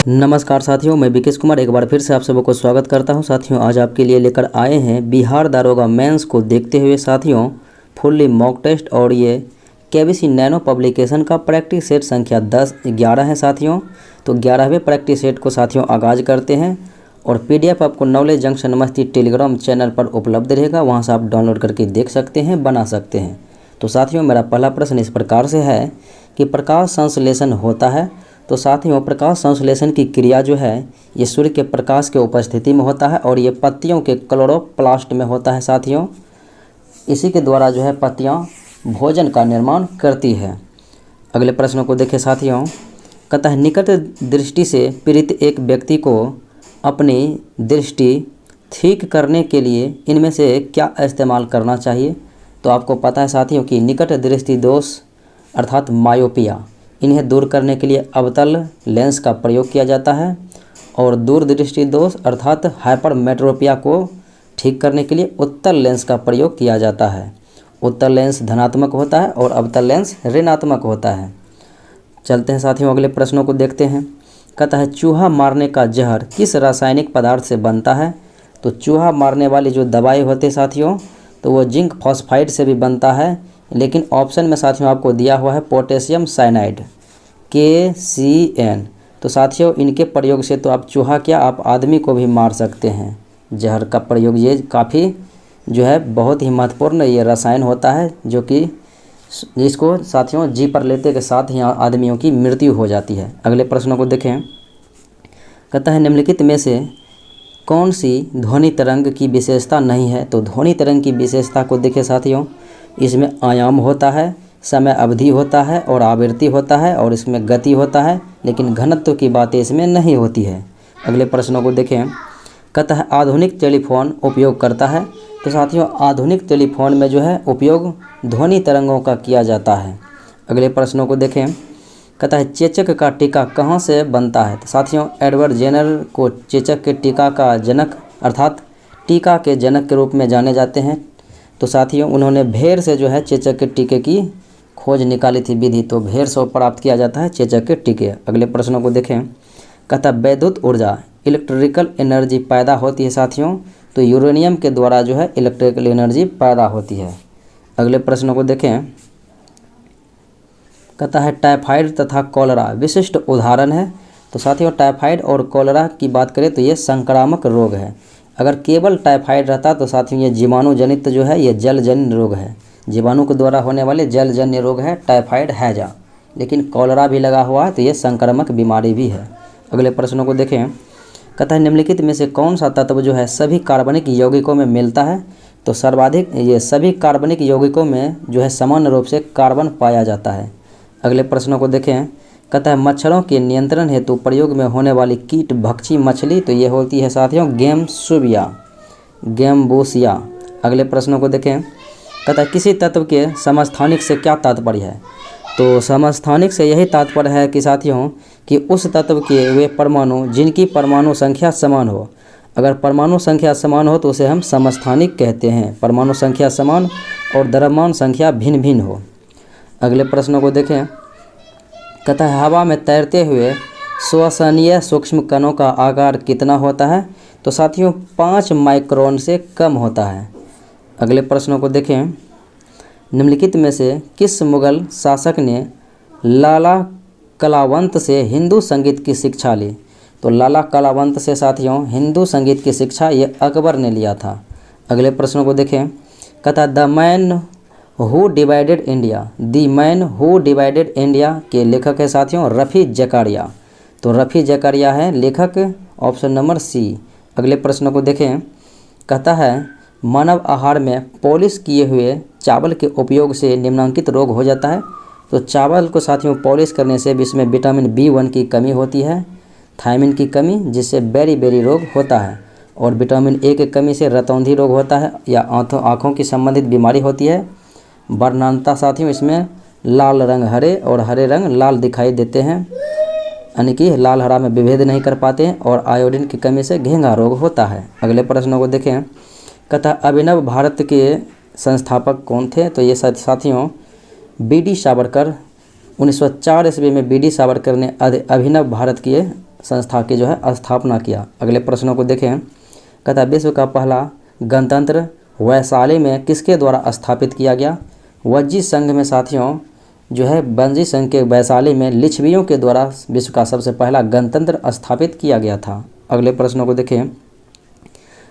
नमस्कार साथियों, मैं विकेश कुमार एक बार फिर से आप सबको को स्वागत करता हूं। साथियों, आज आपके लिए लेकर आए हैं बिहार दारोगा मेंस को देखते हुए साथियों फुल्ली मॉक टेस्ट और ये केबीसी नैनो पब्लिकेशन का प्रैक्टिस सेट संख्या 11 है साथियों। तो 11वें प्रैक्टिस सेट को साथियों आगाज़ करते हैं और PDF आपको नॉलेज जंक्शन मस्ती टेलीग्राम चैनल पर उपलब्ध रहेगा, वहाँ से आप डाउनलोड करके देख सकते हैं, बना सकते हैं। तो साथियों, मेरा पहला प्रश्न इस प्रकार से है कि प्रकाश संश्लेषण होता है। तो साथियों, प्रकाश संश्लेषण की क्रिया जो है ये सूर्य के प्रकाश के उपस्थिति में होता है और ये पत्तियों के क्लोरोप्लास्ट में होता है साथियों। इसी के द्वारा जो है पत्तियां भोजन का निर्माण करती है। अगले प्रश्नों को देखें साथियों। कहता है निकट दृष्टि से पीड़ित एक व्यक्ति को अपनी दृष्टि ठीक करने के लिए इनमें से क्या इस्तेमाल करना चाहिए। तो आपको पता है साथियों कि निकट दृष्टि दोष अर्थात मायोपिया, इन्हें दूर करने के लिए अवतल लेंस का प्रयोग किया जाता है और दूरदृष्टि दोष अर्थात हाइपरमेट्रोपिया को ठीक करने के लिए उत्तल लेंस का प्रयोग किया जाता है। उत्तल लेंस धनात्मक होता है और अवतल लेंस ऋणात्मक होता है। चलते हैं साथियों, अगले प्रश्नों को देखते हैं। कहता है चूहा मारने का जहर किस रासायनिक पदार्थ से बनता है। तो चूहा मारने वाली जो दवाई होती है साथियों, तो वो जिंक फॉस्फाइड से भी बनता है, लेकिन ऑप्शन में साथियों आपको दिया हुआ है पोटेशियम साइनाइड KCN। तो साथियों इनके प्रयोग से तो आप चूहा क्या आप आदमी को भी मार सकते हैं। जहर का प्रयोग ये काफ़ी जो है बहुत ही महत्वपूर्ण ये रसायन होता है, जो कि जिसको साथियों जी पर लेते के साथ ही आदमियों की मृत्यु हो जाती है। अगले प्रश्नों को देखें। कहता है निम्नलिखित में से कौन सी ध्वनि तरंग की विशेषता नहीं है। तो ध्वनि तरंग की विशेषता को देखें साथियों, इसमें आयाम होता है, समय अवधि होता है और आवृत्ति होता है और इसमें गति होता है, लेकिन घनत्व की बातें इसमें नहीं होती है। अगले प्रश्नों को देखें। कहता है आधुनिक टेलीफोन उपयोग करता है। तो साथियों आधुनिक टेलीफोन में जो है उपयोग ध्वनि तरंगों का किया जाता है। अगले प्रश्नों को देखें। कहता है चेचक का टीका कहाँ से बनता है। तो साथियों एडवर्ड जेनर को चेचक के टीका का जनक अर्थात टीका के जनक के रूप में जाने जाते हैं। तो साथियों उन्होंने भेड़ से जो है चेचक के टीके की खोज निकाली थी विधि, तो भेड़ से प्राप्त किया जाता है चेचक के टीके। अगले प्रश्नों को देखें। कहता वैद्युत ऊर्जा इलेक्ट्रिकल एनर्जी पैदा होती है साथियों, तो यूरेनियम के द्वारा जो है इलेक्ट्रिकल एनर्जी पैदा होती है। अगले प्रश्नों को देखें। कहता है टाइफाइड तथा कॉलरा विशिष्ट उदाहरण है। तो साथियों टाइफाइड और कॉलरा की बात करें तो ये संक्रामक रोग है। अगर केवल टाइफाइड रहता तो साथियों ये जीवाणु जनित जो है ये जलजन्य रोग है, जीवाणु के द्वारा होने वाले जलजन्य रोग है टाइफाइड हैजा, लेकिन कॉलरा भी लगा हुआ है तो ये संक्रामक बीमारी भी है। अगले प्रश्नों को देखें। कहता है निम्नलिखित में से कौन सा तत्व जो है सभी कार्बनिक यौगिकों में मिलता है। तो सर्वाधिक ये सभी कार्बनिक यौगिकों में जो है समान रूप से कार्बन पाया जाता है। अगले प्रश्नों को देखें। कहता है मच्छरों के नियंत्रण हेतु प्रयोग में होने वाली कीट भक्षी मछली, तो ये होती है साथियों गेम्बूसिया। अगले प्रश्नों को देखें। कहता है किसी तत्व के समस्थानिक से क्या तात्पर्य है। तो समस्थानिक से यही तात्पर्य है कि साथियों कि उस तत्व के वे परमाणु जिनकी परमाणु संख्या समान हो। अगर परमाणु संख्या समान हो तो उसे हम समस्थानिक कहते हैं, परमाणु संख्या समान और द्रव्यमान संख्या भिन्न भिन्न हो। अगले प्रश्नों को देखें। कहता है हवा में तैरते हुए श्वसनीय सूक्ष्म कणों का आकार कितना होता है। तो साथियों 5 माइक्रोन से कम होता है। अगले प्रश्नों को देखें। निम्नलिखित में से किस मुगल शासक ने लाला कलावंत से हिंदू संगीत की शिक्षा ली। तो लाला कलावंत से साथियों हिंदू संगीत की शिक्षा ये अकबर ने लिया था। अगले प्रश्नों को देखें। कहता the man who divided India, the man who divided India के लेखक है साथियों रफ़ी जकारिया। तो रफ़ी जकारिया है लेखक, ऑप्शन नंबर C। अगले प्रश्नों को देखें। कहता है मानव आहार में पॉलिश किए हुए चावल के उपयोग से निम्नलिखित रोग हो जाता है। तो चावल को साथियों पॉलिश करने से इसमें विटामिन B1 की कमी होती है, थायमिन की कमी जिससे बेरी रोग होता है, और विटामिन A की कमी से रतौंधी रोग होता है या आँखों की संबंधित बीमारी होती है। वर्णांता साथियों इसमें लाल रंग हरे और हरे रंग लाल दिखाई देते हैं, यानी कि लाल हरा में विभेद नहीं कर पाते हैं, और आयोडीन की कमी से घेंघा रोग होता है। अगले प्रश्नों को देखें। कहता अभिनव भारत के संस्थापक कौन थे। तो ये साथियों BD सावरकर 1904 ईस्वी में BD सावरकर ने अभिनव भारत के संस्था की जो है स्थापना किया। अगले प्रश्नों को देखें। कहता है विश्व का पहला गणतंत्र वैशाली में किसके द्वारा स्थापित किया गया? वज्जी संघ में साथियों जो है वज्जी संघ के वैशाली में लिच्छवियों के द्वारा विश्व का सबसे पहला गणतंत्र स्थापित किया गया था। अगले प्रश्नों को देखें।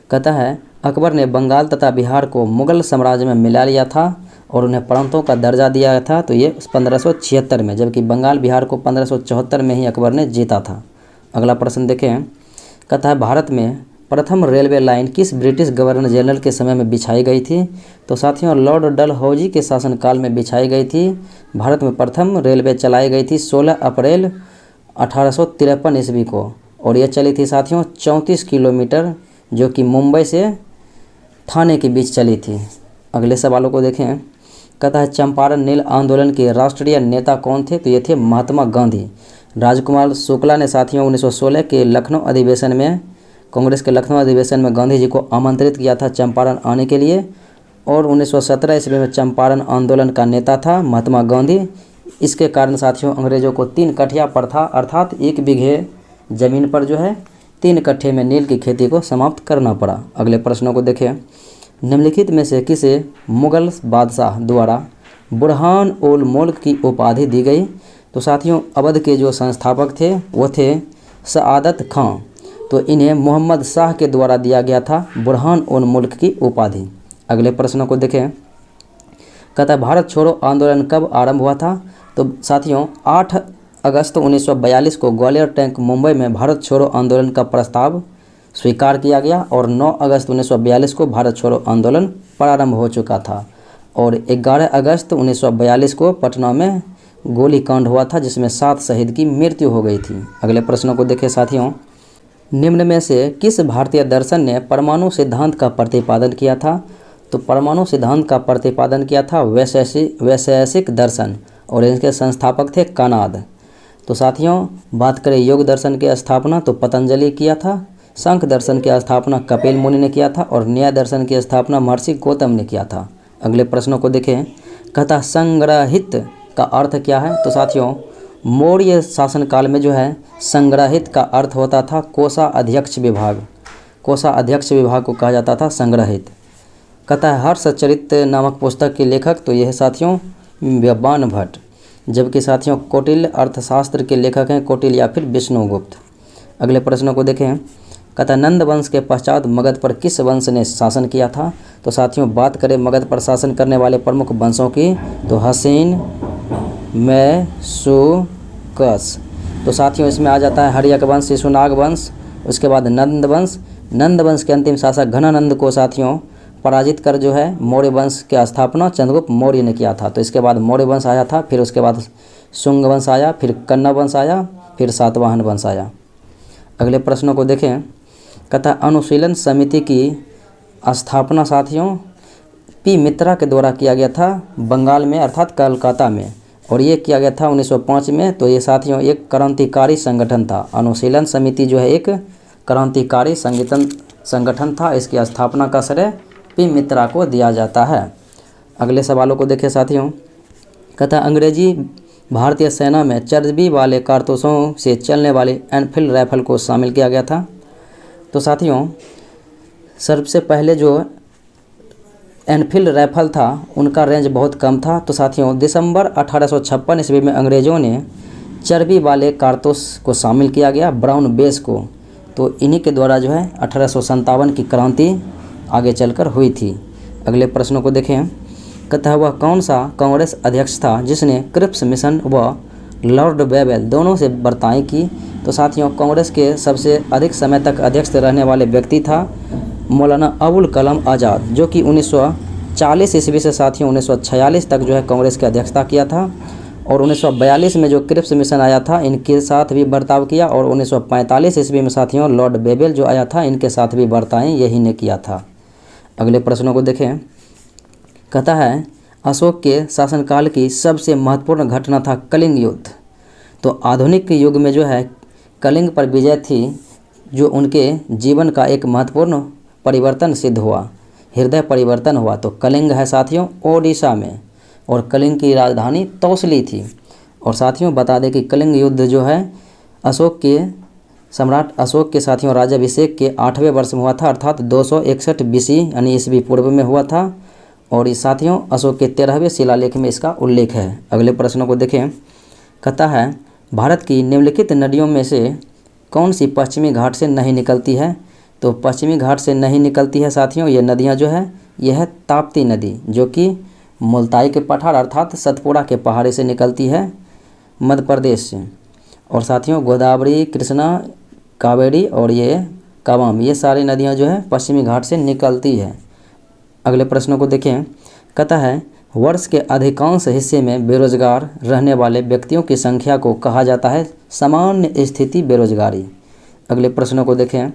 कहता है अकबर ने बंगाल तथा बिहार को मुगल साम्राज्य में मिला लिया था और उन्हें प्रांतों का दर्जा दिया था, तो ये 1576 में, जबकि बंगाल बिहार को 1574 में ही अकबर ने जीता था। अगला प्रश्न देखें। कहता है भारत में प्रथम रेलवे लाइन किस ब्रिटिश गवर्नर जनरल के समय में बिछाई गई थी? तो साथियों लॉर्ड डलहौजी के शासनकाल में बिछाई गई थी। भारत में प्रथम रेलवे चलाई गई थी 16 अप्रैल 1853 ईस्वी को, और यह चली थी साथियों 34 किलोमीटर, जो कि मुंबई से थाने के बीच चली थी। अगले सवालों को देखें। कहता है चंपारण नील आंदोलन के राष्ट्रीय नेता कौन थे? तो ये थे महात्मा गांधी। राजकुमार शुक्ला ने साथियों 1916 के लखनऊ अधिवेशन में, कांग्रेस के लखनऊ अधिवेशन में गांधी जी को आमंत्रित किया था चंपारण आने के लिए, और 1917 ईस्वी में चंपारण आंदोलन का नेता था महात्मा गांधी। इसके कारण साथियों अंग्रेजों को 3 कठिया प्रथा अर्थात 1 बीघे ज़मीन पर जो है 3 कट्ठे में नील की खेती को समाप्त करना पड़ा। अगले प्रश्नों को देखें। निम्नलिखित में से किसे मुगल बादशाह द्वारा बुरहान उल मुल्क की उपाधि दी गई? तो साथियों अवध के जो संस्थापक थे वो थे सआदत खां, तो इन्हें मोहम्मद शाह के द्वारा दिया गया था बुरहान उल मुल्क की उपाधि। अगले प्रश्नों को देखें। कहता है भारत छोड़ो आंदोलन कब आरंभ हुआ था? तो साथियों 8 अगस्त 1942 को ग्वालियर टैंक मुंबई में भारत छोड़ो आंदोलन का प्रस्ताव स्वीकार किया गया, और 9 अगस्त 1942 को भारत छोड़ो आंदोलन प्रारंभ हो चुका था, और 11 अगस्त 1942 को पटना में गोलीकांड हुआ था जिसमें 7 शहीद की मृत्यु हो गई थी। अगले प्रश्नों को देखें साथियों। निम्न में से किस भारतीय दर्शन ने परमाणु सिद्धांत का प्रतिपादन किया था? तो परमाणु सिद्धांत का प्रतिपादन किया था वैशेषिक दर्शन, और इनके संस्थापक थे कनाद। तो साथियों बात करें योग दर्शन की स्थापना तो पतंजलि किया था, सांख्य दर्शन की स्थापना कपिल मुनि ने किया था, और न्याय दर्शन की स्थापना महर्षि गौतम ने किया था। अगले प्रश्नों को देखें। कहता संग्रहित का अर्थ क्या है? तो साथियों मौर्य शासनकाल में जो है संग्रहित का अर्थ होता था कोषाध्यक्ष विभाग। कोषाध्यक्ष विभाग को कहा जाता था संग्रहित। कहता है हर्षचरित नामक पुस्तक के लेखक तो यह साथियों बाण भट्ट, जबकि साथियों कौटिल्य अर्थशास्त्र के लेखक हैं कौटिल्य या फिर विष्णुगुप्त। अगले प्रश्नों को देखें। कहता नंद वंश के पश्चात मगध पर किस वंश ने शासन किया था? तो साथियों बात करें मगध पर शासन करने वाले प्रमुख वंशों की तो हसीन, मैसूकस। तो साथियों इसमें आ जाता है हर्यक वंश, शिशुनाग वंश, उसके बाद नंद वंश। नंद वंश के अंतिम शासक घनानंद को साथियों पराजित कर जो है मौर्य वंश की स्थापना चंद्रगुप्त मौर्य ने किया था। तो इसके बाद मौर्य वंश आया था, फिर उसके बाद शुंग वंश आया, फिर कन्ना वंश आया, फिर सातवाहन वंश आया। अगले प्रश्नों को देखें। कहता अनुशीलन समिति की स्थापना साथियों पी मित्रा के द्वारा किया गया था बंगाल में अर्थात कलकत्ता में, और ये किया गया था 1905 में। तो ये साथियों एक क्रांतिकारी संगठन था। अनुशीलन समिति जो है एक क्रांतिकारी संगठन था। इसकी स्थापना का श्रेय पी मित्रा को दिया जाता है। अगले सवालों को देखें साथियों। कहता अंग्रेजी भारतीय सेना में चर्बी वाले कारतूसों से चलने वाली एनफील्ड राइफल को शामिल किया गया था। तो साथियों सबसे पहले जो एनफील्ड राइफल था उनका रेंज बहुत कम था। तो साथियों दिसंबर 1856 ईस्वी में अंग्रेज़ों ने चर्बी वाले कारतूस को शामिल किया गया, ब्राउन बेस को। तो इन्हीं के द्वारा जो है 1857 की क्रांति आगे चलकर हुई थी। अगले प्रश्नों को देखें। कहता है वह कौन सा कांग्रेस अध्यक्ष था जिसने क्रिप्स मिशन व लॉर्ड बेवेल दोनों से बर्ताई की? तो साथियों कांग्रेस के सबसे अधिक समय तक अध्यक्ष रहने वाले व्यक्ति था मौलाना अबुल कलाम आज़ाद, जो कि 1940 ईस्वी से साथियों 1946 तक जो है कांग्रेस की अध्यक्षता किया था। और 1942 में जो क्रिप्स मिशन आया था इनके साथ भी बर्ताव किया, और 1945 ईस्वी में साथियों लॉर्ड बेवेल जो आया था इनके साथ भी बर्ताएँ यही ने किया था। अगले प्रश्नों को देखें। कहता है अशोक के शासनकाल की सबसे महत्वपूर्ण घटना था कलिंग युद्ध। तो आधुनिक युग में जो है कलिंग पर विजय थी, जो उनके जीवन का एक महत्वपूर्ण परिवर्तन सिद्ध हुआ, हृदय परिवर्तन हुआ। तो कलिंग है साथियों ओडिशा में, और कलिंग की राजधानी तौसली थी। और साथियों बता दें कि कलिंग युद्ध जो है अशोक के सम्राट अशोक के साथियों राज्याभिषेक के 8वें वर्ष में हुआ था, अर्थात 261 BC यानी ईस्वी पूर्व में हुआ था। और इस साथियों अशोक के 13वें शिलालेख में इसका उल्लेख है। अगले प्रश्नों को देखें। कहता है भारत की निम्नलिखित नदियों में से कौन सी पश्चिमी घाट से नहीं निकलती है? तो पश्चिमी घाट से नहीं निकलती है साथियों ये नदियाँ जो है, यह है ताप्ती नदी, जो कि मुल्ताई के पठार अर्थात सतपुड़ा के पहाड़ी से निकलती है मध्य प्रदेश से। और साथियों गोदावरी, कृष्णा, कावेरी और ये कावाम, ये सारी नदियाँ जो है पश्चिमी घाट से निकलती है। अगले प्रश्नों को देखें। कहता है वर्ष के अधिकांश हिस्से में बेरोजगार रहने वाले व्यक्तियों की संख्या को कहा जाता है सामान्य स्थिति बेरोजगारी। अगले प्रश्नों को देखें।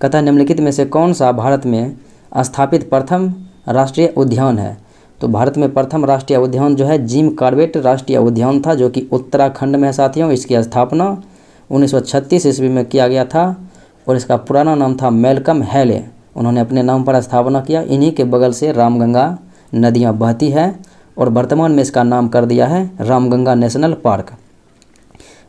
कहता है निम्नलिखित में से कौन सा भारत में स्थापित प्रथम राष्ट्रीय उद्यान है? तो भारत में प्रथम राष्ट्रीय उद्यान जो है जिम कॉर्बेट राष्ट्रीय उद्यान था, जो कि उत्तराखंड में है साथियों। इसकी स्थापना 1936 ईस्वी में किया गया था और इसका पुराना नाम था मैल्कम हैले। उन्होंने अपने नाम पर स्थापना किया। इन्हीं के बगल से रामगंगा नदियाँ बहती है और वर्तमान में इसका नाम कर दिया है रामगंगा नेशनल पार्क।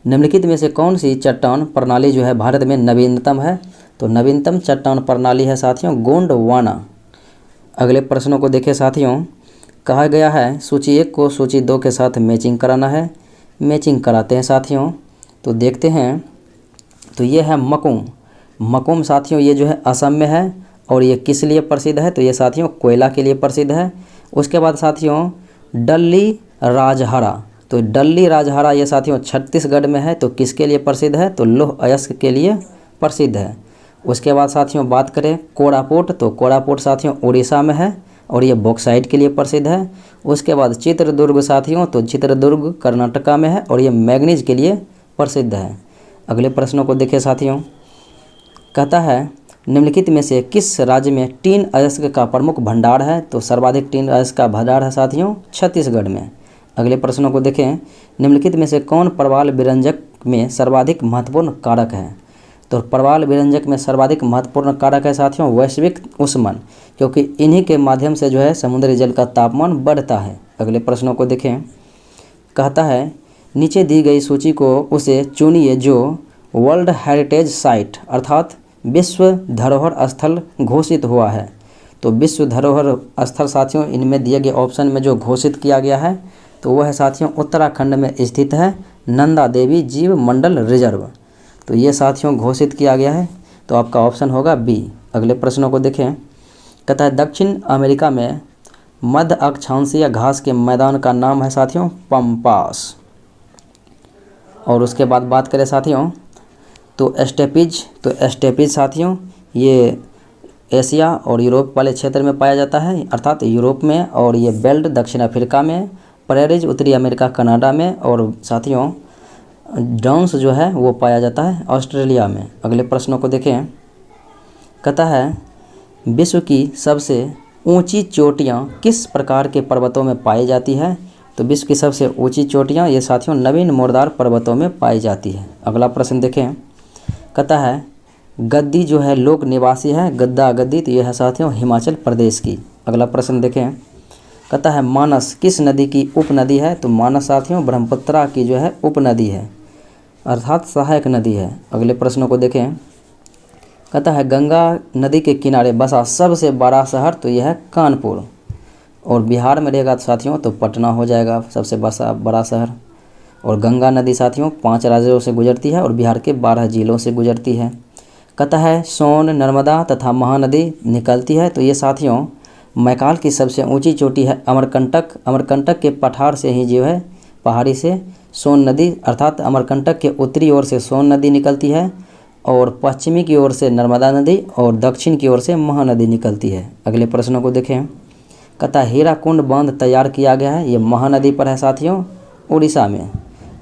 निम्नलिखित में से कौन सी चट्टान प्रणाली जो है भारत में नवीनतम है? तो नवीनतम चट्टान प्रणाली है साथियों गोंडवाना। अगले प्रश्नों को देखें साथियों। कहा गया है सूची 1 को सूची 2 के साथ मैचिंग कराना है। मैचिंग कराते हैं साथियों। तो देखते हैं। तो ये है मकुम। मकुम साथियों ये जो है असम में है और ये किस लिए प्रसिद्ध है? तो ये साथियों कोयला के लिए प्रसिद्ध है। उसके बाद साथियों डल्ली राजहरा। तो डल्ली राजहरा ये साथियों छत्तीसगढ़ में है। तो किसके लिए प्रसिद्ध है? तो लौह अयस्क के लिए प्रसिद्ध है। उसके बाद साथियों बात करें कोरापुट। तो कोरापुट साथियों उड़ीसा में है और ये बॉक्साइट के लिए प्रसिद्ध है। उसके बाद चित्रदुर्ग साथियों, तो चित्रदुर्ग कर्नाटका में है और ये मैग्नीज के लिए प्रसिद्ध है। अगले प्रश्नों को देखें साथियों। कहता है निम्नलिखित में से किस राज्य में टीन अयस्क का प्रमुख भंडार है? तो सर्वाधिक टीन अयस्क का भंडार है साथियों छत्तीसगढ़ में। अगले प्रश्नों को देखें। निम्नलिखित में से कौन प्रवाल विरंजक में सर्वाधिक महत्वपूर्ण कारक है? तो प्रवाल विरंजक में सर्वाधिक महत्वपूर्ण कारक है साथियों वैश्विक ऊष्मन, क्योंकि इन्हीं के माध्यम से जो है समुद्री जल का तापमान बढ़ता है। अगले प्रश्नों को देखें। कहता है नीचे दी गई सूची को उसे चुनिए जो वर्ल्ड हेरिटेज साइट अर्थात विश्व धरोहर स्थल घोषित हुआ है। तो विश्व धरोहर स्थल साथियों इनमें दिए गए ऑप्शन में जो घोषित किया गया है तो वह है साथियों उत्तराखंड में स्थित है नंदा देवी जीव मंडल रिजर्व। तो ये साथियों घोषित किया गया है, तो आपका ऑप्शन होगा बी। अगले प्रश्नों को देखें। कहता है दक्षिण अमेरिका में मध्य अक्षांशीय घास के मैदान का नाम है साथियों पम्पास। और उसके बाद बात करें साथियों तो स्टेपिज साथियों ये एशिया और यूरोप वाले क्षेत्र में पाया जाता है, अर्थात यूरोप में। और ये बेल्ट दक्षिण अफ्रीका में, प्रेरिज उत्तरी अमेरिका कनाडा में और साथियों डांस जो है वो पाया जाता है ऑस्ट्रेलिया में। अगले प्रश्नों को देखें। कहता है विश्व की सबसे ऊंची चोटियां किस प्रकार के पर्वतों में पाई जाती है? तो विश्व की सबसे ऊंची चोटियां ये साथियों नवीन मोरदार पर्वतों में पाई जाती है। अगला प्रश्न देखें। कहता है गद्दी जो है लोक निवासी है, गद्दा गद्दी, तो यह है साथियों हिमाचल प्रदेश की। अगला प्रश्न देखें। कहता है मानस किस नदी की उपनदी है? तो मानस साथियों ब्रह्मपुत्रा की जो है उपनदी है, अर्थात सहायक नदी है। अगले प्रश्नों को देखें। कहता है गंगा नदी के किनारे बसा सबसे बड़ा शहर, तो यह है कानपुर। और बिहार में रहेगा साथियों तो पटना हो जाएगा सबसे बड़ा शहर। और गंगा नदी साथियों 5 राज्यों से गुजरती है और बिहार के 12 जिलों से गुजरती है। कहता है सोन, नर्मदा तथा महानदी निकलती है, तो ये साथियों मैकाल की सबसे ऊंची चोटी है अमरकंटक। अमरकंटक के पठार से ही जो है पहाड़ी से सोन नदी अर्थात अमरकंटक के उत्तरी ओर से सोन नदी निकलती है और पश्चिमी की ओर से नर्मदा नदी और दक्षिण की ओर से महानदी निकलती है। अगले प्रश्नों को देखें। कहता है हीराकुंड बांध तैयार किया गया है, ये महानदी पर है साथियों उड़ीसा में।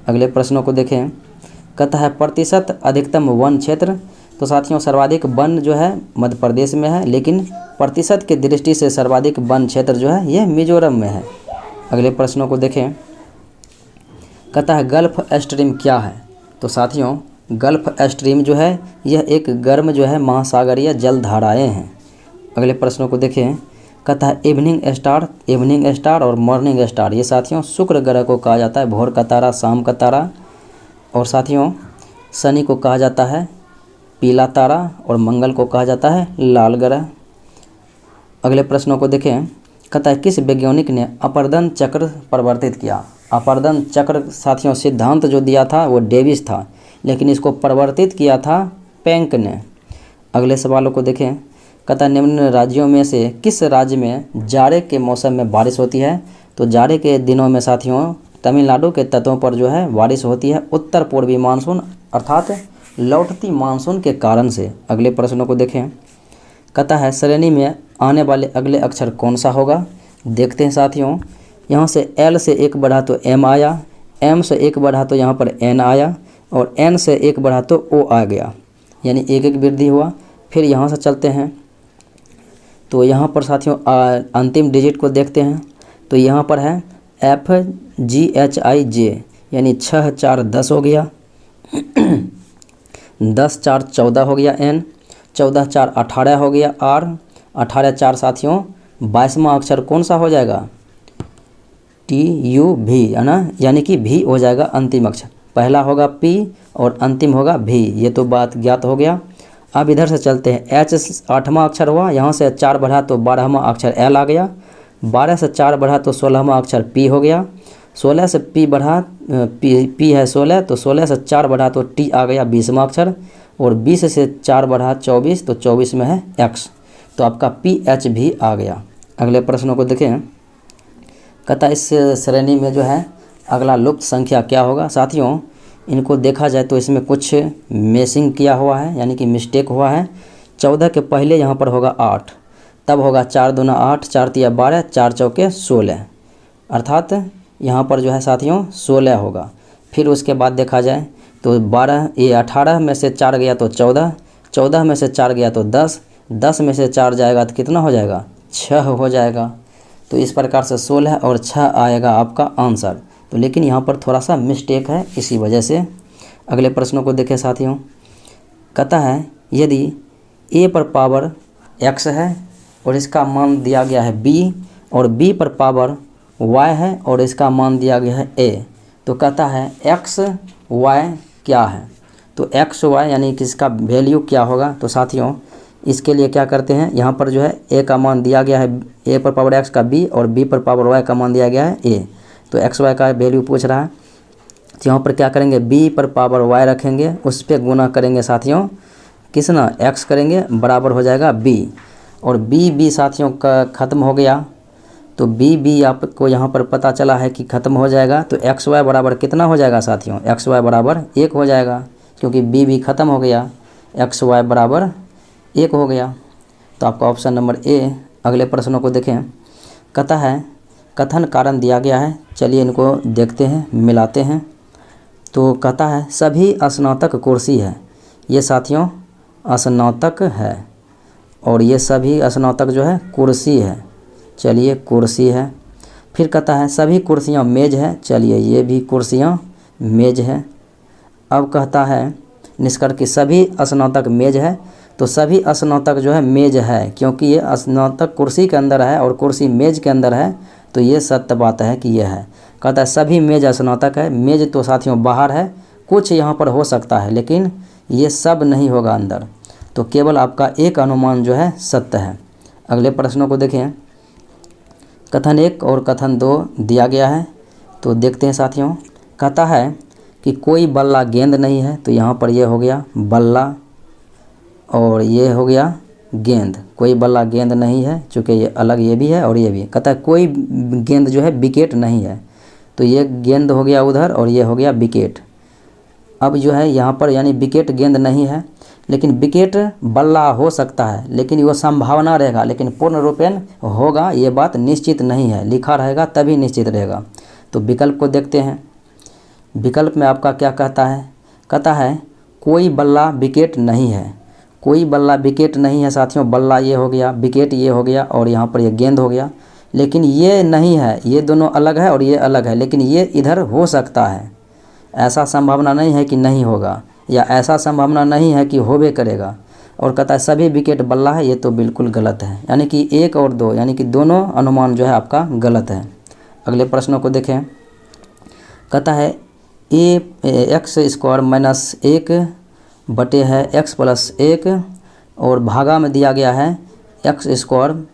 अगले प्रश्नों को देखें। कहता है प्रतिशत अधिकतम वन क्षेत्र, तो साथियों सर्वाधिक वन जो है मध्य प्रदेश में है, लेकिन प्रतिशत की दृष्टि से सर्वाधिक वन क्षेत्र जो है ये मिजोरम में है। अगले प्रश्नों को देखें। कहता है गल्फ स्ट्रीम क्या है? तो साथियों गल्फ स्ट्रीम जो है यह एक गर्म जो है महासागरीय जल धाराएँ हैं। अगले प्रश्नों को देखें। कहता है इवनिंग स्टार और मॉर्निंग स्टार, ये साथियों शुक्र ग्रह को कहा जाता है भोर का तारा, शाम का तारा। और साथियों शनि को कहा जाता है पीला तारा और मंगल को कहा जाता है लाल ग्रह। अगले प्रश्नों को देखें। कहता है किस वैज्ञानिक ने अपरदन चक्र परिवर्तित किया। अपरदन चक्र साथियों सिद्धांत जो दिया था वो डेविस था, लेकिन इसको परिवर्तित किया था प्लैंक ने। अगले सवालों को देखें। कहता निम्न राज्यों में से किस राज्य में जाड़े के मौसम में बारिश होती है। तो जाड़े के दिनों में साथियों तमिलनाडु के तटों पर जो है बारिश होती है उत्तर पूर्वी मानसून अर्थात लौटती मानसून के कारण से। अगले प्रश्नों को देखें। कहता है श्रेणी में आने वाले अगले अक्षर कौन सा होगा। देखते हैं साथियों। यहाँ से एल से एक बढ़ा तो एम आया, एम से एक बढ़ा तो यहाँ पर एन आया और एन से एक बढ़ा तो ओ आ गया, यानी एक एक वृद्धि हुआ। फिर यहाँ से चलते हैं तो यहाँ पर साथियों अंतिम डिजिट को देखते हैं। तो यहाँ पर है FGHIJ, यानी 6 4 10 हो गया, 10 4 14 हो गया, N 14 4 18 हो गया, R 18 4 साथियों 22वां अक्षर कौन सा हो जाएगा, TUV, है ना, यानी कि भी हो जाएगा अंतिम अक्षर। पहला होगा P और अंतिम होगा भी, ये तो बात ज्ञात हो गया। अब इधर से चलते हैं। H 8वां अक्षर हुआ, यहाँ से 4 बढ़ा तो 12वां अक्षर L आ गया, 12 से 4 बढ़ा तो 16वां अक्षर P हो गया, 16 से P बढ़ा P है 16, तो 16 से 4 बढ़ा तो T आ गया 20वां अक्षर, और 20 से 4 बढ़ा 24, तो 24 में है X, तो आपका PH भी आ गया। अगले प्रश्नों को देखें। कहता इस श्रेणी में जो है अगला लुप्त संख्या क्या होगा। साथियों इनको देखा जाए तो इसमें कुछ मिसिंग किया हुआ है, यानी कि मिस्टेक हुआ है। 14 के पहले यहाँ पर होगा 8, तब होगा 4 दूना 8, 4 तिया 12, 4 चौके 16, अर्थात यहाँ पर जो है साथियों 16 होगा। फिर उसके बाद देखा जाए तो 18 में से 4 गया तो 14, 14 में से 4 गया तो 10, 10 में से 4 जाएगा तो कितना हो जाएगा, 6 हो जाएगा। तो इस प्रकार से 16 और 6 आएगा आपका आंसर। तो लेकिन यहाँ पर थोड़ा सा मिस्टेक है, इसी वजह से। अगले प्रश्नों को देखें साथियों। कहता है यदि a पर पावर x है और इसका मान दिया गया है b, और b पर पावर y है और इसका मान दिया गया है a, तो कहता है x y क्या है। तो x y यानी कि इसका वैल्यू क्या होगा। तो साथियों इसके लिए क्या करते हैं, यहाँ पर जो है a का मान दिया गया है, a पर पावर x का b और b पर पावर y का मान दिया गया है a, तो एक्स वाई का वैल्यू पूछ रहा है। तो यहाँ पर क्या करेंगे, b पर पावर y रखेंगे, उस पर गुना करेंगे साथियों, किसना x करेंगे, बराबर हो जाएगा b, और b साथियों का ख़त्म हो गया। तो b आपको यहाँ पर पता चला है कि ख़त्म हो जाएगा। तो एक्स वाई बराबर कितना हो जाएगा साथियों, एक्स वाई बराबर 1 हो जाएगा, क्योंकि b ख़त्म हो गया, एक्स वाई बराबर 1 हो गया। तो आपका ऑप्शन नंबर ए। अगले प्रश्नों को देखें। कहता है कथन कारण दिया गया है, चलिए इनको देखते हैं, मिलाते हैं। तो कहता है सभी स्नातक कुर्सी है, ये साथियों स्नातक है, और ये सभी स्नातक जो है कुर्सी है, चलिए कुर्सी है। फिर कहता है सभी कुर्सियाँ मेज है, चलिए ये भी कुर्सियाँ मेज है। अब कहता है निष्कर्ष कि सभी स्नातक मेज है, तो सभी स्नातक जो है मेज है, क्योंकि ये स्नातक कुर्सी के अंदर है और कुर्सी मेज के अंदर है, तो ये सत्य बात है कि यह है। कहता है सभी मेज स्नातक है, मेज तो साथियों बाहर है, कुछ यहाँ पर हो सकता है, लेकिन ये सब नहीं होगा अंदर, तो केवल आपका एक अनुमान जो है सत्य है। अगले प्रश्नों को देखें। कथन 1 और कथन 2 दिया गया है, तो देखते हैं साथियों। कहता है कि कोई बल्ला गेंद नहीं है, तो यहाँ पर ये हो गया बल्ला और ये हो गया गेंद, कोई बल्ला गेंद नहीं है, चूँकि ये अलग ये भी है और ये भी। कहता है कोई गेंद जो है विकेट नहीं है, तो ये गेंद हो गया उधर और ये हो गया विकेट। अब जो है यहाँ पर यानी विकेट गेंद नहीं है, लेकिन विकेट बल्ला हो सकता है, लेकिन वो संभावना रहेगा, लेकिन पूर्ण रूपेण होगा ये बात निश्चित नहीं है, लिखा रहेगा तभी निश्चित रहेगा। तो विकल्प को देखते हैं। विकल्प में आपका क्या कहता है, कहता है कोई बल्ला विकेट नहीं है, कोई बल्ला विकेट नहीं है साथियों, बल्ला ये हो गया, विकेट ये हो गया, और यहाँ पर ये गेंद हो गया, लेकिन ये नहीं है, ये दोनों अलग है और ये अलग है, लेकिन ये इधर हो सकता है, ऐसा संभावना नहीं है कि नहीं होगा, या ऐसा संभावना नहीं है कि होबे करेगा। और कहता है सभी विकेट बल्ला है, ये तो बिल्कुल गलत है, यानी कि 1 और 2 यानी कि दोनों अनुमान जो है आपका गलत है। अगले प्रश्नों को देखें। कहता है ax² - 1 बटे है एक्स प्लस 1 और भागा में दिया गया है एक्स स्क्वायर,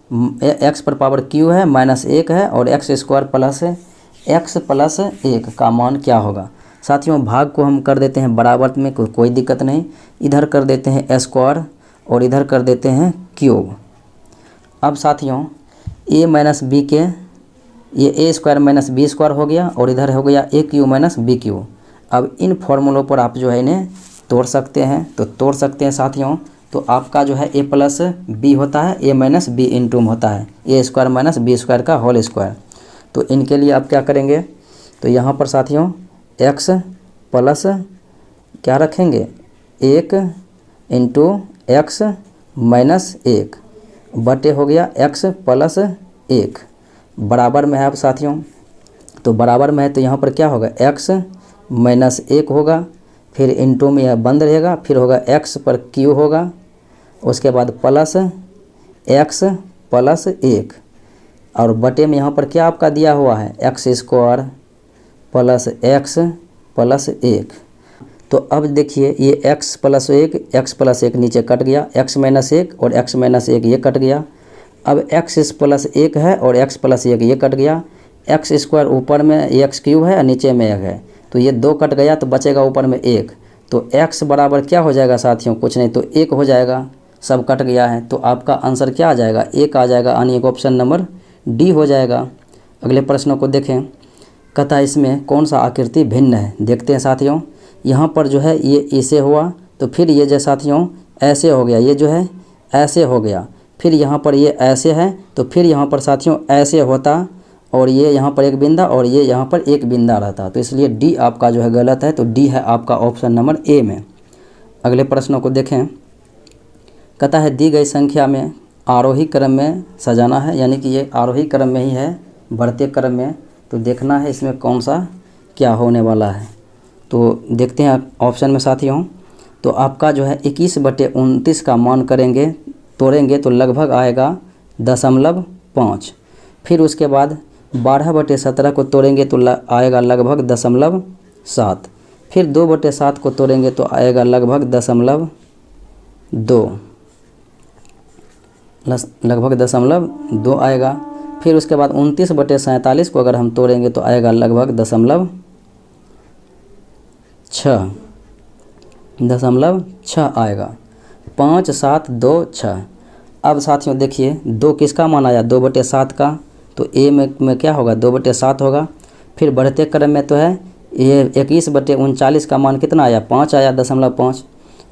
एक्स पर पावर क्यू है माइनस 1 है और x square plus x plus 1 का मान क्या होगा। साथियों भाग को हम कर देते हैं बराबर में, कोई दिक्कत नहीं। इधर कर देते हैं स्क्वायर और इधर कर देते हैं क्यूब। अब साथियों ए माइनस बी के ये ए स्क्वायर माइनस बी स्क्वायर हो गया और इधर हो गया ए क्यू माइनस बी क्यू। अब इन फॉर्मूलों पर आप जो है इन्हें तोड़ सकते हैं, तो तोड़ सकते हैं साथियों। तो आपका जो है ए प्लस बी होता है ए माइनस बी इंटू में होता है ए स्क्वायर माइनस बी स्क्वायर का होल स्क्वायर। तो इनके लिए आप क्या करेंगे, तो यहाँ पर साथियों एक्स प्लस क्या रखेंगे 1 इंटू एक्स माइनस 1 बटे हो गया एक्स प्लस 1 बराबर में है। अब साथियों तो बराबर में है तो यहाँ पर क्या होगा एक्स माइनस 1 होगा, फिर इंटू में यह बंद रहेगा, फिर होगा एक्स पर क्यू होगा, उसके बाद प्लस एक्स प्लस 1 और बटे में यहाँ पर क्या आपका दिया हुआ है x square plus x plus 1। तो अब देखिए ये एक्स प्लस 1 नीचे कट गया, एक्स माइनस 1 और एक्स माइनस 1 ये कट गया। अब एक्स प्लस 1 है और एक्स प्लस 1 ये कट गया, एक्स स्क्वायर ऊपर में एक्स क्यूब है और नीचे में 1 है, तो ये 2 कट गया तो बचेगा ऊपर में 1। तो एक्स बराबर क्या हो जाएगा साथियों, कुछ नहीं तो 1 हो जाएगा, सब कट गया है। तो आपका आंसर क्या आ जाएगा 1 आ जाएगा, यानी ऑप्शन नंबर डी हो जाएगा। अगले प्रश्नों को देखें, कहता है इसमें कौन सा आकृति भिन्न है। देखते हैं साथियों, यहाँ पर जो है ये ऐसे हुआ तो फिर ये जो साथियों ऐसे हो गया, ये जो है ऐसे हो गया, फिर यहाँ पर ये ऐसे है तो फिर यहाँ पर साथियों ऐसे होता और ये यहाँ पर एक बिंदा और ये यहाँ पर एक बिंदा रहता। तो इसलिए डी आपका जो है गलत है, तो डी है आपका ऑप्शन नंबर ए में। अगले प्रश्नों को देखें, कहता है दी गई संख्या में आरोही क्रम में सजाना है, यानी कि ये आरोही क्रम में ही है बढ़ते क्रम में, तो देखना है इसमें कौन सा क्या होने वाला है। तो देखते हैं ऑप्शन में साथियों, तो आपका जो है 21/29 का मान करेंगे तोड़ेंगे तो लगभग आएगा 0.5। फिर उसके बाद 12/17 को तोड़ेंगे तो आएगा लगभग 0.7। फिर 2/7 को तोड़ेंगे तो आएगा लगभग 0.2 आएगा। फिर उसके बाद 29/47 को अगर हम तोड़ेंगे तो आएगा लगभग 0.6 आएगा, 5, 7, 2, 6। अब साथियों देखिए 2 किसका मान आया 2/7 का, तो ए में क्या होगा 2/7 होगा। फिर बढ़ते क्रम में तो है ये 21/39 का मान कितना आया 5 आया 0.5,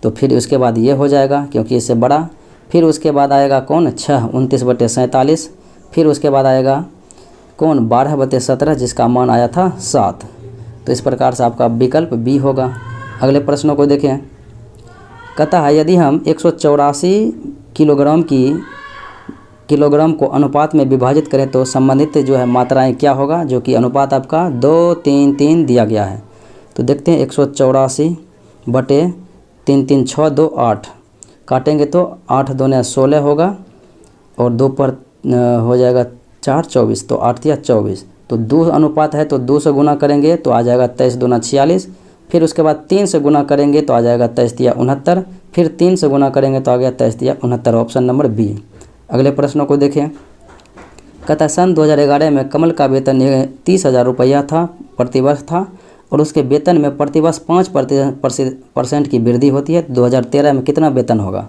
तो फिर उसके बाद ये हो जाएगा क्योंकि इससे बड़ा। फिर उसके बाद आएगा कौन 6 29/47। फिर उसके बाद आएगा कौन 12/17 जिसका मान आया था 7। तो इस प्रकार से आपका विकल्प बी होगा। अगले प्रश्नों को देखें, कहता है यदि हम 184 किलोग्राम को अनुपात में विभाजित करें तो संबंधित जो है मात्राएं क्या होगा, जो कि अनुपात आपका 2, 3, 3 दिया गया है। तो देखते हैं 184/3, 3, 6, 2, 8 काटेंगे तो 8 दूने 16 होगा और 2 पर हो जाएगा 4, 24, तो 8 या 24। तो 2 अनुपात है तो 2 से गुना करेंगे तो आ जाएगा 23 दूना 46। फिर उसके बाद 3 से गुना करेंगे तो आ जाएगा 23 या 69। फिर 3 से गुना करेंगे तो आ गया 23 या 69, ऑप्शन नंबर बी। अगले प्रश्नों को देखें, कहता है सन 2011 में कमल का वेतन 30,000 रुपया था प्रतिवर्ष था और उसके वेतन में प्रतिवर्ष 5% की वृद्धि होती है। 2013 में कितना वेतन होगा।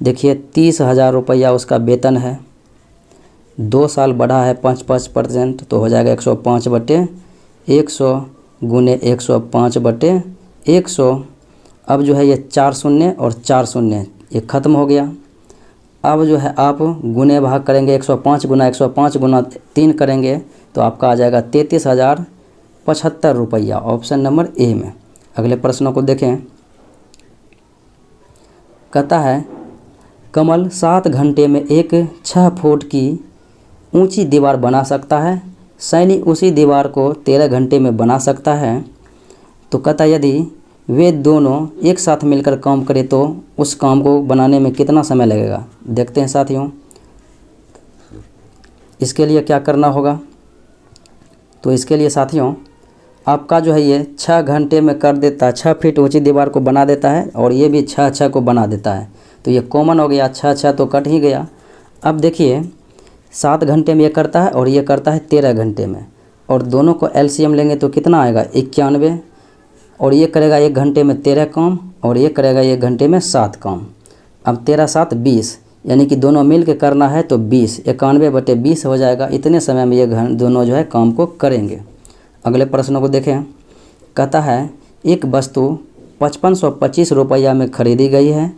देखिए 30,000 रुपया उसका वेतन है, 2 साल बढ़ा है 5% तो हो जाएगा 105/100 गुने 105/100। अब जो है ये 4 शून्य और 4 शून्य ये ख़त्म हो गया। अब जो है आप गुने भाग करेंगे 105 गुना 3 करेंगे तो आपका आ जाएगा 33,075 रुपया, ऑप्शन नंबर ए में। अगले प्रश्नों को देखें, कहता है कमल 7 घंटे में एक 6 फुट की ऊंची दीवार बना सकता है, सैनी उसी दीवार को 13 घंटे में बना सकता है। तो कहता यदि वे दोनों एक साथ मिलकर काम करें तो उस काम को बनाने में कितना समय लगेगा। देखते हैं साथियों, इसके लिए क्या करना होगा। तो इसके लिए साथियों आपका जो है ये 6 घंटे में कर देता है, 6 फीट ऊंची दीवार को बना देता है और ये भी 6 को बना देता है। तो ये कॉमन हो गया, 6 तो कट ही गया। अब देखिए 7 घंटे में ये करता है और ये करता है 13 घंटे में, और दोनों को एलसीएम लेंगे तो कितना आएगा 91, और ये करेगा 1 घंटे में 13 काम और ये करेगा 1 घंटे में 7 काम। अब 13 7 20, यानी कि दोनों मिल के करना है तो 20, 91/20 हो जाएगा। इतने समय में ये दोनों जो है काम को करेंगे। अगले प्रश्न को देखें। कहता है एक वस्तु 5525 रुपया में खरीदी गई है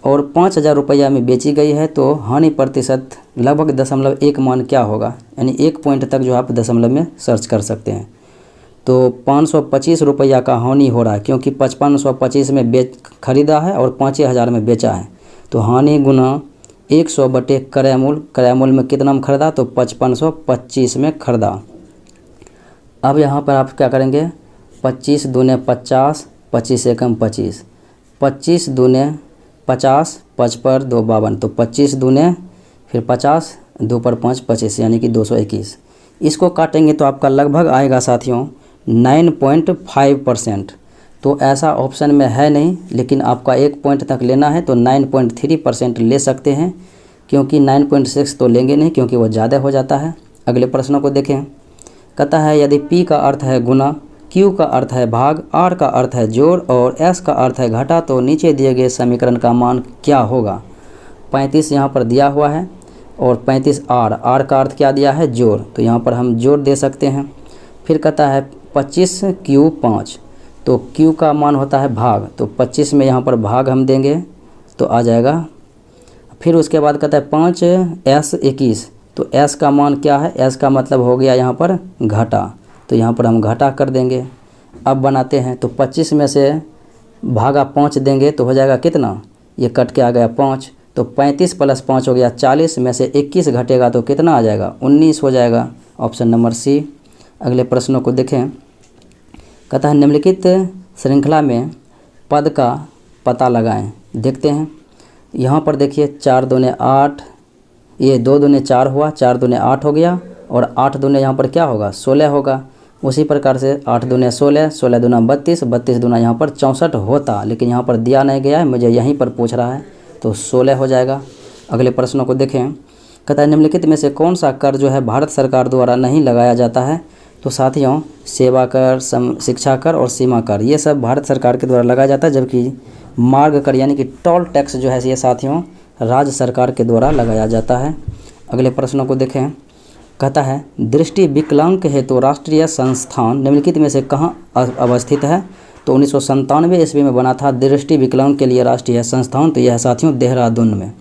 और 5000 रुपया में बेची गई है, तो हानि प्रतिशत लगभग 0.1 मान क्या होगा, यानी 1 पॉइंट तक जो आप दशमलव में सर्च कर सकते हैं। तो 525 रुपया का हानि हो रहा है क्योंकि 5525 में खरीदा है और 5000 में बेचा है। तो हानि गुना 100 बटे क्रय मूल्य, क्रय मूल्य में कितना में खरीदा, तो 5525 में खरीदा। अब यहाँ पर आप क्या करेंगे, 25 दूने 50, 25 एकम 25, 25 दूने 50, 5 पर 2 52, तो 25 दूने फिर 50, 2 पर 5 25, यानी कि 221। इसको काटेंगे तो आपका लगभग आएगा साथियों 9.5%। तो ऐसा ऑप्शन में है नहीं, लेकिन आपका 1 पॉइंट तक लेना है तो 9.3% ले सकते हैं, क्योंकि 9.6 तो लेंगे नहीं क्योंकि वो ज़्यादा हो जाता है। अगले प्रश्नों को देखें। कहता है यदि P का अर्थ है गुना, Q का अर्थ है भाग, R का अर्थ है जोड़ और S का अर्थ है घटा, तो नीचे दिए गए समीकरण का मान क्या होगा। 35 यहाँ पर दिया हुआ है और 35 R का अर्थ क्या दिया है, जोड़, तो यहाँ पर हम जोड़ दे सकते हैं। फिर कहता है 25 Q 5, तो Q का मान होता है भाग, तो 25 में यहाँ पर भाग हम देंगे तो आ जाएगा। फिर उसके बाद कहता है 5 S 21, तो S का मान क्या है, S का मतलब हो गया यहाँ पर घटा, तो यहाँ पर हम घटा कर देंगे। अब बनाते हैं, तो 25 में से भागा 5 देंगे तो हो जाएगा कितना, ये कट के आ गया 5, तो 35 + 5 हो गया 40, में से 21 घटेगा तो कितना आ जाएगा 19 हो जाएगा। Option number C. अगले प्रश्नों को देखें। कहता है निम्नलिखित श्रृंखला में पद का पता लगाएं। देखते हैं। यहाँ पर देखिए 4 दूने 8, ये 2 दूने 4 हुआ, 4 दूने 8 हो गया और 8 दूने यहाँ पर क्या होगा 16 होगा। उसी प्रकार से 8 दूने 16, 16 दूना 32, 32 दूना यहाँ पर 64 होता, लेकिन यहाँ पर दिया नहीं गया है, मुझे यहीं पर पूछ रहा है, तो 16 हो जाएगा। अगले प्रश्नों को देखें। कहता है निम्नलिखित में से कौन सा कर जो है भारत सरकार द्वारा नहीं लगाया जाता है। तो साथियों सेवा कर, शिक्षा कर और सीमा कर, ये सब भारत सरकार के द्वारा लगाया जाता है, जबकि मार्ग कर यानी कि टोल टैक्स जो है ये साथियों राज्य सरकार के द्वारा लगाया जाता है। अगले प्रश्नों को देखें। कहता है दृष्टि विकलांग हेतु राष्ट्रीय संस्थान निम्नलिखित में से कहाँ अवस्थित है। तो 1997 ईस्वी में बना था दृष्टि विकलांग के लिए राष्ट्रीय संस्थान, तो यह साथियों देहरादून में,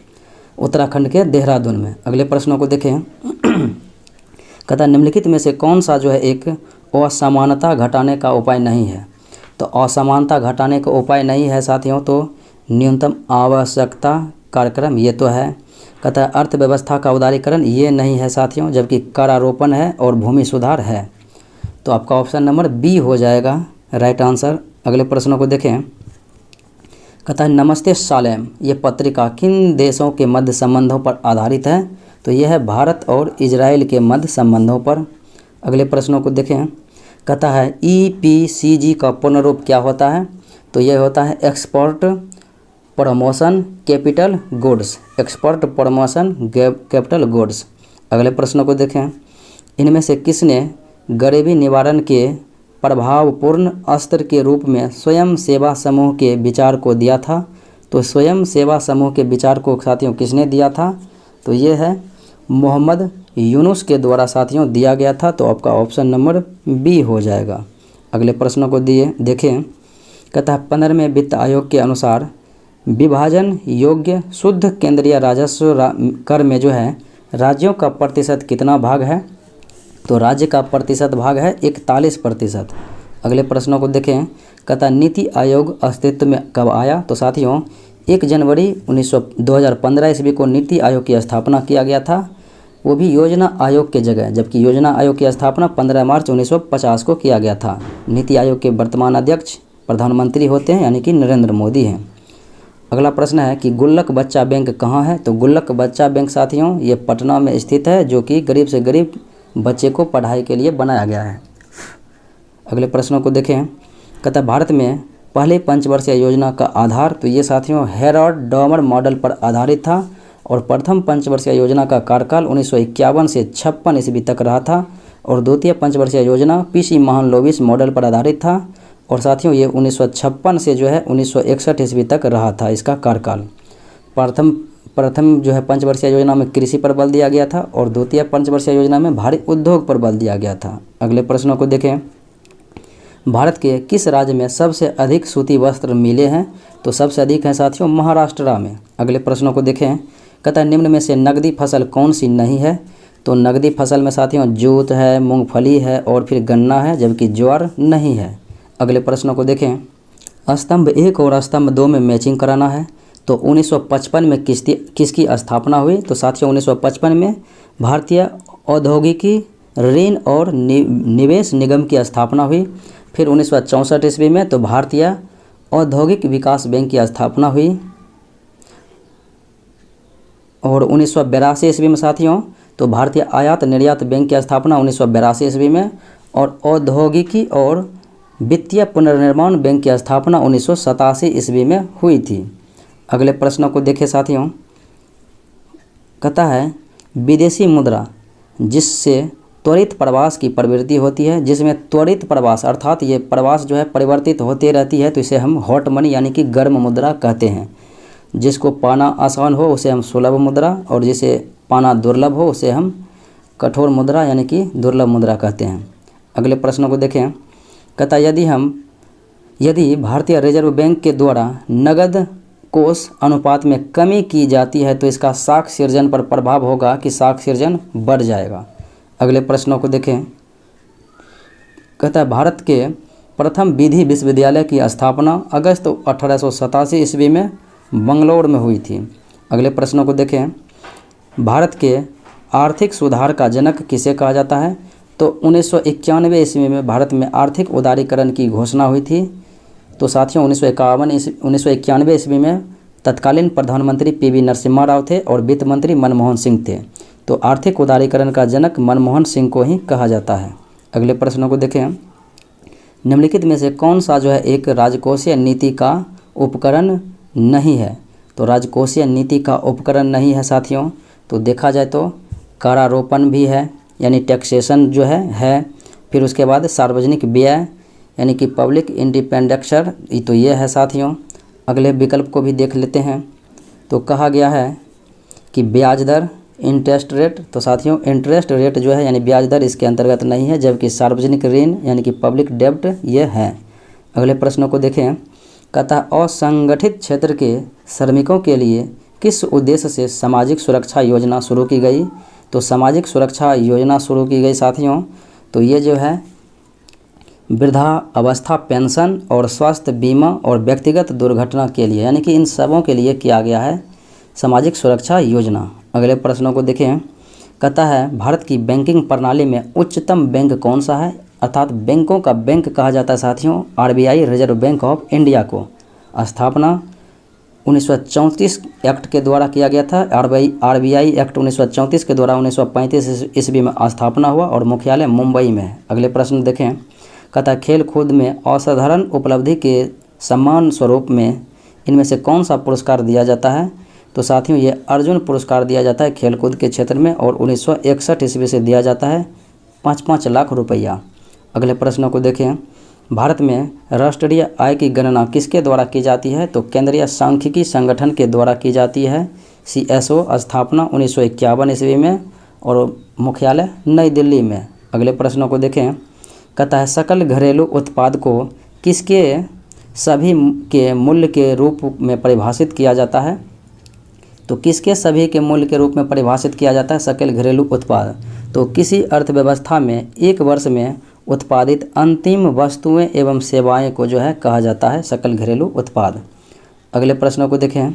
उत्तराखंड के देहरादून में। अगले प्रश्नों को देखें। कहता है निम्नलिखित में से कौन सा जो है एक असमानता घटाने का उपाय नहीं है। तो असमानता घटाने का उपाय नहीं है साथियों, तो न्यूनतम आवश्यकता कार्यक्रम ये तो है। कहता है अर्थव्यवस्था का उदारीकरण ये नहीं है साथियों, जबकि करारोपण है और भूमि सुधार है, तो आपका ऑप्शन नंबर बी हो जाएगा राइट आंसर। अगले प्रश्नों को देखें। कहता है नमस्ते सालेम ये पत्रिका किन देशों के मध्य संबंधों पर आधारित है। तो यह है भारत और इजराइल के मध्य संबंधों पर। अगले प्रश्नों को देखें। कहता है EPCG का पूर्ण रूप क्या होता है। तो यह होता है export promotion capital goods, export promotion capital goods. अगले प्रश्नों को देखें। इनमें से किसने गरीबी निवारण के प्रभावपूर्ण अस्त्र के रूप में स्वयं सेवा समूह के विचार को दिया था। तो स्वयं सेवा समूह के विचार को साथियों किसने दिया था। तो ये है मोहम्मद यूनुस के द्वारा साथियों दिया गया था, तो आपका ऑप्शन नंबर बी हो जाएगा। अगले प्रश्नों को देखें। कहता है 15वें वित्त आयोग के अनुसार विभाजन योग्य शुद्ध केंद्रीय राजस्व कर में जो है राज्यों का प्रतिशत कितना भाग है। तो राज्य का प्रतिशत भाग है 41%। अगले प्रश्नों को देखें। कहता नीति आयोग अस्तित्व में कब आया। तो साथियों 1 जनवरी 2015 ईस्वी को नीति आयोग की स्थापना किया गया था, वो भी योजना आयोग के जगह, जबकि योजना आयोग की स्थापना 15 मार्च 1950 को किया गया था। नीति आयोग के वर्तमान अध्यक्ष प्रधानमंत्री होते हैं, यानी कि नरेंद्र मोदी हैं। अगला प्रश्न है कि गुल्लक बच्चा बैंक कहाँ है। तो गुल्लक बच्चा बैंक साथियों ये पटना में स्थित है, जो कि गरीब से गरीब बच्चे को पढ़ाई के लिए बनाया गया है। अगले प्रश्नों को देखें। कहता है भारत में पहले पंचवर्षीय योजना का आधार, तो ये साथियों हेरोल्ड डॉमर मॉडल पर आधारित था और प्रथम पंचवर्षीय योजना का कार्यकाल 1951 से 56 ईस्वी तक रहा था और द्वितीय पंचवर्षीय योजना पीसी महालनोबिस मॉडल पर आधारित था और साथियों ये 1956 से जो है 1961 ईस्वी तक रहा था इसका कार्यकाल। प्रथम जो है पंचवर्षीय योजना में कृषि पर बल दिया गया था और द्वितीय पंचवर्षीय योजना में भारी उद्योग पर बल दिया गया था। अगले प्रश्नों को देखें। भारत के किस राज्य में सबसे अधिक सूती वस्त्र मिले हैं, तो सबसे अधिक है साथियों महाराष्ट्र में। अगले प्रश्नों को देखें। कहता है निम्न में से नकदी फसल कौन सी नहीं है, तो नकदी फसल में साथियों जूट है, मूंगफली है और फिर गन्ना है, जबकि ज्वार नहीं है। अगले प्रश्नों को देखें। स्तंभ 1 और स्तंभ 2 में मैचिंग कराना है, तो 1955 में किसकी स्थापना हुई, तो साथियों 1955 में भारतीय औद्योगिकी ऋण और निवेश निगम की स्थापना हुई। फिर 1964 ईस्वी में तो भारतीय औद्योगिक विकास बैंक की स्थापना हुई और 1982 ईस्वी में साथियों तो भारतीय आयात निर्यात बैंक की स्थापना 1982 ईस्वी में और औद्योगिकी और वित्तीय पुनर्निर्माण बैंक की स्थापना 1987 ईस्वी में हुई थी। अगले प्रश्नों को देखें साथियों। कहता है विदेशी मुद्रा जिससे त्वरित प्रवास की प्रवृत्ति होती है, जिसमें त्वरित प्रवास अर्थात ये प्रवास जो है परिवर्तित होती रहती है, तो इसे हम हॉट मनी यानी कि गर्म मुद्रा कहते हैं। जिसको पाना आसान हो उसे हम सुलभ मुद्रा और जिसे पाना दुर्लभ हो उसे हम कठोर मुद्रा यानी कि दुर्लभ मुद्रा कहते हैं। अगले प्रश्नों को देखें। कहता यदि भारतीय रिजर्व बैंक के द्वारा नगद कोष अनुपात में कमी की जाती है तो इसका साख सृजन पर प्रभाव होगा कि साख सृजन बढ़ जाएगा। अगले प्रश्नों को देखें। कहता है भारत के प्रथम विधि विश्वविद्यालय की स्थापना अगस्त 1887 ईस्वी में बंगलौर में हुई थी। अगले प्रश्नों को देखें। भारत के आर्थिक सुधार का जनक किसे कहा जाता है, तो 1991 ईस्वी में भारत में आर्थिक उदारीकरण की घोषणा हुई थी। तो साथियों 1991 ईस्वी में तत्कालीन प्रधानमंत्री पीवी नरसिम्हा राव थे और वित्त मंत्री मनमोहन सिंह थे। तो आर्थिक उदारीकरण का जनक मनमोहन सिंह को ही कहा जाता है। अगले प्रश्नों को देखें। निम्नलिखित में से कौन सा जो है एक राजकोषीय नीति का उपकरण नहीं है, तो राजकोषीय नीति का उपकरण नहीं है साथियों, तो देखा जाए तो करारोपण भी है यानी टैक्सेशन जो है। फिर उसके बाद सार्वजनिक व्यय यानी कि पब्लिक इंडिपेंडेक्चर, तो ये है साथियों। अगले विकल्प को भी देख लेते हैं। तो कहा गया है कि ब्याज दर इंटरेस्ट रेट, तो साथियों इंटरेस्ट रेट जो है यानी ब्याज दर इसके अंतर्गत नहीं है, जबकि सार्वजनिक ऋण यानी कि पब्लिक डेब्ट ये है। अगले प्रश्नों को देखें। कहता असंगठित क्षेत्र के श्रमिकों के लिए किस उद्देश्य से सामाजिक सुरक्षा योजना शुरू की गई, तो सामाजिक सुरक्षा योजना शुरू की गई साथियों, तो ये जो है वृद्धा अवस्था पेंशन और स्वास्थ्य बीमा और व्यक्तिगत दुर्घटना के लिए यानी कि इन सबों के लिए किया गया है सामाजिक सुरक्षा योजना। अगले प्रश्नों को देखें। कहता है भारत की बैंकिंग प्रणाली में उच्चतम बैंक कौन सा है, अर्थात बैंकों का बैंक कहा जाता है साथियों RBI reserve bank of India को। स्थापना 1934 एक्ट के द्वारा किया गया था। आरबीआई एक्ट 1934 के द्वारा 1935 ईस्वी में स्थापना हुआ और मुख्यालय मुंबई में है। अगले प्रश्न देखें। कहता है खेल कूद में असाधारण उपलब्धि के सम्मान स्वरूप में इनमें से कौन सा पुरस्कार दिया जाता है, तो साथियों ये अर्जुन पुरस्कार दिया जाता है खेलकूद के क्षेत्र में और 1961 ईस्वी से दिया जाता है 5-5 लाख रुपया। अगले प्रश्नों को देखें। भारत में राष्ट्रीय आय की गणना किसके द्वारा की जाती है, तो केंद्रीय सांख्यिकी संगठन के द्वारा की जाती है। CSO स्थापना 1951 ईस्वी में और मुख्यालय नई दिल्ली में। अगले प्रश्नों को देखें। कहता है सकल घरेलू उत्पाद को किसके सभी के मूल्य के रूप में परिभाषित किया जाता है, तो किसके सभी के मूल्य के रूप में परिभाषित किया जाता है सकल घरेलू उत्पाद, तो किसी अर्थव्यवस्था में एक वर्ष में उत्पादित अंतिम वस्तुएं एवं सेवाएं को जो है कहा जाता है सकल घरेलू उत्पाद। अगले प्रश्नों को देखें।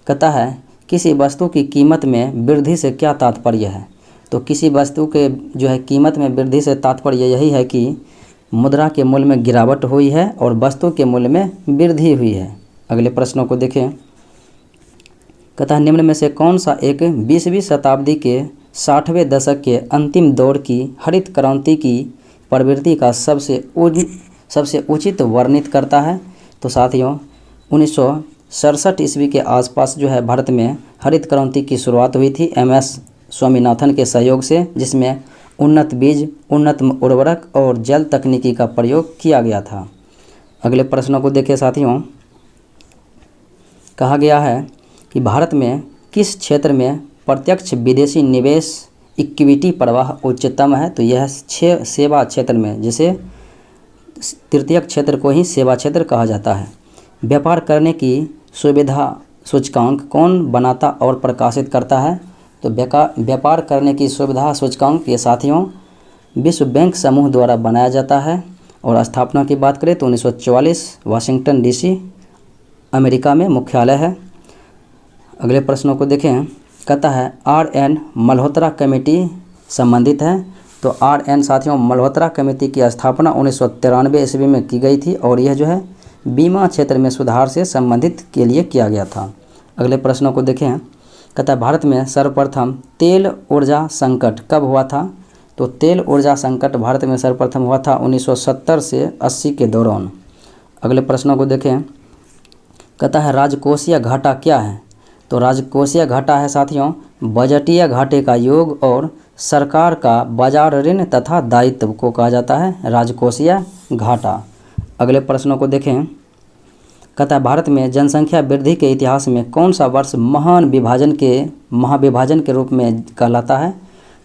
कहता है किसी वस्तु की कीमत में वृद्धि से क्या तात्पर्य है, तो किसी वस्तु के जो है कीमत में वृद्धि से तात्पर्य यही है कि मुद्रा के मूल्य में गिरावट हुई है और वस्तु के मूल्य में वृद्धि हुई है। अगले प्रश्नों को देखें। कहता है निम्न में से कौन सा एक 20वीं शताब्दी के 60वें दशक के अंतिम दौर की हरित क्रांति की प्रवृत्ति का सबसे उचित वर्णित करता है। तो साथियों 1967 ईस्वी के आसपास जो है भारत में हरित क्रांति की शुरुआत हुई थी MS स्वामीनाथन के सहयोग से, जिसमें उन्नत बीज, उन्नत उर्वरक और जल तकनीकी का प्रयोग किया गया था। अगले प्रश्नों को देखिए साथियों, कहा गया है कि भारत में किस क्षेत्र में प्रत्यक्ष विदेशी निवेश इक्विटी प्रवाह उच्चतम है। तो यह सेवा क्षेत्र में, जिसे तृतीयक क्षेत्र को ही सेवा क्षेत्र कहा जाता है। व्यापार करने की सुविधा सूचकांक कौन बनाता और प्रकाशित करता है। तो व्यापार करने की सुविधा सूचकांक ये साथियों विश्व बैंक समूह द्वारा बनाया जाता है। और स्थापना की बात करें तो 1944 वाशिंगटन DC अमेरिका में मुख्यालय है। अगले प्रश्नों को देखें, कहता है RN मल्होत्रा कमेटी संबंधित है। तो RN साथियों मल्होत्रा कमेटी की स्थापना 1993 ईस्वी में की गई थी और यह जो है बीमा क्षेत्र में सुधार से संबंधित के लिए किया गया था। अगले प्रश्नों को देखें, कहता है भारत में सर्वप्रथम तेल ऊर्जा संकट कब हुआ था। तो तेल ऊर्जा संकट भारत में सर्वप्रथम हुआ था 1970 से 80 के दौरान। अगले प्रश्नों को देखें, कहता है राजकोषीय घाटा क्या है। तो राजकोषीय घाटा है साथियों बजटीय घाटे का योग और सरकार का बाजार ऋण तथा दायित्व को कहा जाता है राजकोषीय घाटा। अगले प्रश्नों को देखें, कहता है भारत में जनसंख्या वृद्धि के इतिहास में कौन सा वर्ष महाविभाजन के रूप में कहलाता है।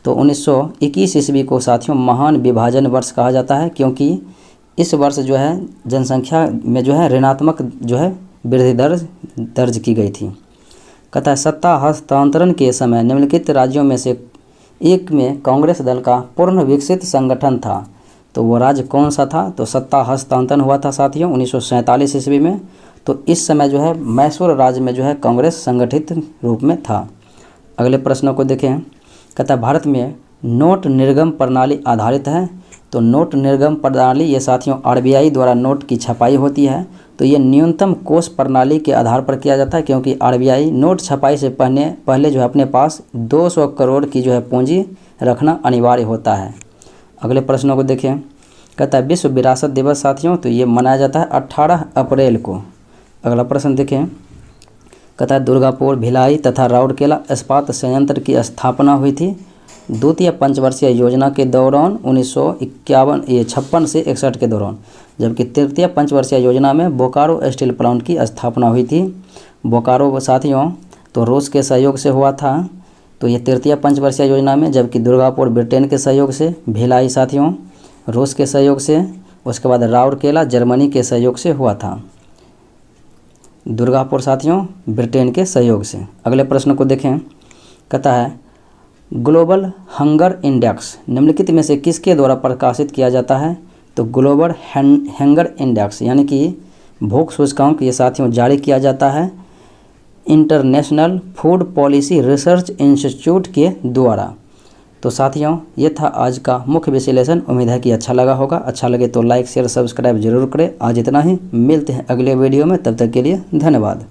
तो 1921 ईस्वी को साथियों महान विभाजन वर्ष कहा जाता है, क्योंकि इस वर्ष जो है जनसंख्या में जो है ऋणात्मक जो है वृद्धि दर्ज की गई थी। कहता है सत्ता हस्तांतरण के समय निम्नलिखित राज्यों में से एक में कांग्रेस दल का पूर्ण विकसित संगठन था। तो वो राज्य कौन सा था। तो सत्ता हस्तांतरण हुआ था साथियों 1947 ईस्वी में। तो इस समय जो है मैसूर राज्य में जो है कांग्रेस संगठित रूप में था। अगले प्रश्नों को देखें, कहता है भारत में नोट निर्गम प्रणाली आधारित है। तो नोट निर्गम प्रणाली ये साथियों RBI द्वारा नोट की छपाई होती है। तो ये न्यूनतम कोष प्रणाली के आधार पर किया जाता है, क्योंकि RBI नोट छपाई से पहले जो है अपने पास 200 करोड़ की जो है पूंजी रखना अनिवार्य होता है। अगले प्रश्नों को देखें, कहता है विश्व विरासत दिवस साथियों तो ये मनाया जाता है 18 अप्रैल को। अगला प्रश्न देखें, कहता है दुर्गापुर, भिलाई तथा राउरकेला इस्पात संयंत्र की स्थापना हुई थी द्वितीय पंचवर्षीय योजना के दौरान 1956 से 61 के दौरान, जबकि तृतीय पंचवर्षीय योजना में बोकारो स्टील प्लांट की स्थापना हुई थी। बोकारो साथियों तो रूस के सहयोग से हुआ था, तो ये तृतीय पंचवर्षीय योजना में, जबकि दुर्गापुर ब्रिटेन के सहयोग से, भिलाई साथियों रूस के सहयोग से, उसके बाद राउरकेला जर्मनी के सहयोग से हुआ था, दुर्गापुर साथियों ब्रिटेन के सहयोग से। अगले प्रश्न को देखें, कहता है ग्लोबल हंगर इंडेक्स निम्नलिखित में से किसके द्वारा प्रकाशित किया जाता है। तो ग्लोबल हंगर इंडेक्स यानी कि भूख सूचकांक ये साथियों जारी किया जाता है international food policy research institute के द्वारा। तो साथियों ये था आज का मुख्य विश्लेषण। उम्मीद है कि अच्छा लगा होगा। अच्छा लगे तो लाइक शेयर सब्सक्राइब जरूर करें। आज इतना ही, मिलते हैं अगले वीडियो में, तब तक के लिए धन्यवाद।